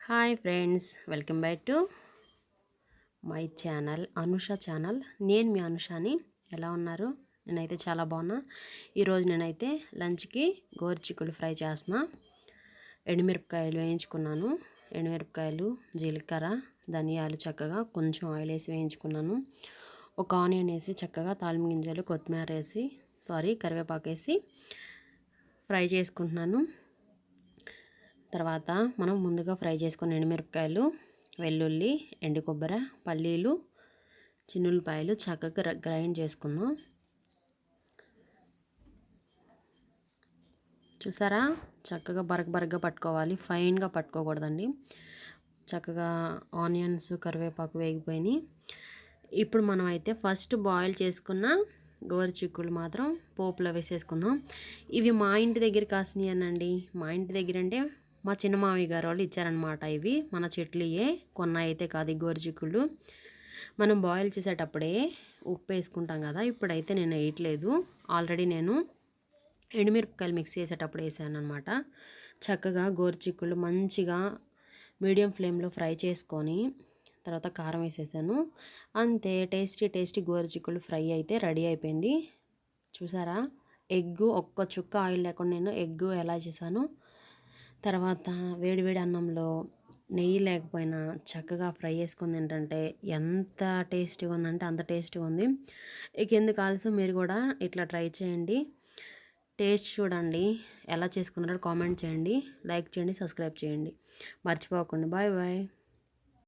Hi friends, welcome back to my channel Anusha channel. నేను మీ అనుషాని. ఎలా ఉన్నారు? నేనైతే చాలా బాగున్నా. ఈరోజు నేనైతే లంచ్కి గోరుచిక్కుడు ఫ్రై చేస్తున్నా. ఎండుమిరపకాయలు వేయించుకున్నాను. ఎండుమిరపకాయలు, జీలకర్ర, ధనియాలు చక్కగా కొంచెం ఆయిల్ వేసి వేయించుకున్నాను. ఒక ఆనియన్ వేసి చక్కగా తాలింపు గింజలు, కొత్తిమీర వేసి కరివేపాకు వేసి ఫ్రై చేసుకుంటున్నాను. తర్వాత మనం ముందుగా ఫ్రై చేసుకున్న ఎండుమిరపకాయలు, వెల్లుల్లి, ఎండు కొబ్బరి, పల్లీలు, చిన్నులపాయలు చక్కగా గ్రైండ్ చేసుకుందాం. చూసారా, చక్కగా బరకగా పట్టుకోవాలి, ఫైన్గా పట్టుకోకూడదండి. చక్కగా ఆనియన్స్, కరివేపాకు వేగిపోయినాయి. ఇప్పుడు మనం అయితే ఫస్ట్ బాయిల్ చేసుకున్న గోరుచిక్కుళ్ళు మాత్రం పోపులో వేసేసుకుందాం. ఇవి మా ఇంటి దగ్గర కాసినాయనండి. మా ఇంటి దగ్గర అంటే మా చిన్న మామయ్య గారు వాళ్ళు ఇచ్చారనమాట. ఇవి మన చెట్లుయే, కొన్న అయితే కాదు. ఈ గోరుచిక్కుళ్ళు మనం బాయిల్ చేసేటప్పుడే ఉప్పు వేసుకుంటాం కదా. ఇప్పుడైతే నేను వేయట్లేదు. ఆల్రెడీ నేను ఎండుమిరపకాయలు మిక్స్ చేసేటప్పుడు వేసాను అనమాట. చక్కగా గోరుచిక్కుళ్ళు మంచిగా మీడియం ఫ్లేమ్లో ఫ్రై చేసుకొని తర్వాత కారం వేసేసాను. అంతే, టేస్టీ గోరుచిక్కుళ్ళు ఫ్రై అయితే రెడీ అయిపోయింది. చూసారా, ఒక్క చుక్క ఆయిల్ లేకుండా నేను ఎగ్ ఎలా చేశాను. తర్వాత వేడివేడి అన్నంలో నెయ్యి లేకపోయినా చక్కగా ఫ్రై చేసుకుంది ఏంటంటే ఎంత టేస్టీగా ఉందంటే అంత టేస్టీగా ఉంది. ఎందుకు ఆలస్యం, మీరు కూడా ఇట్లా ట్రై చేయండి. టేస్ట్ చూడండి, ఎలా చేసుకున్నారో కామెంట్ చేయండి, లైక్ చేయండి, సబ్స్క్రైబ్ చేయండి, మర్చిపోకండి. Bye bye.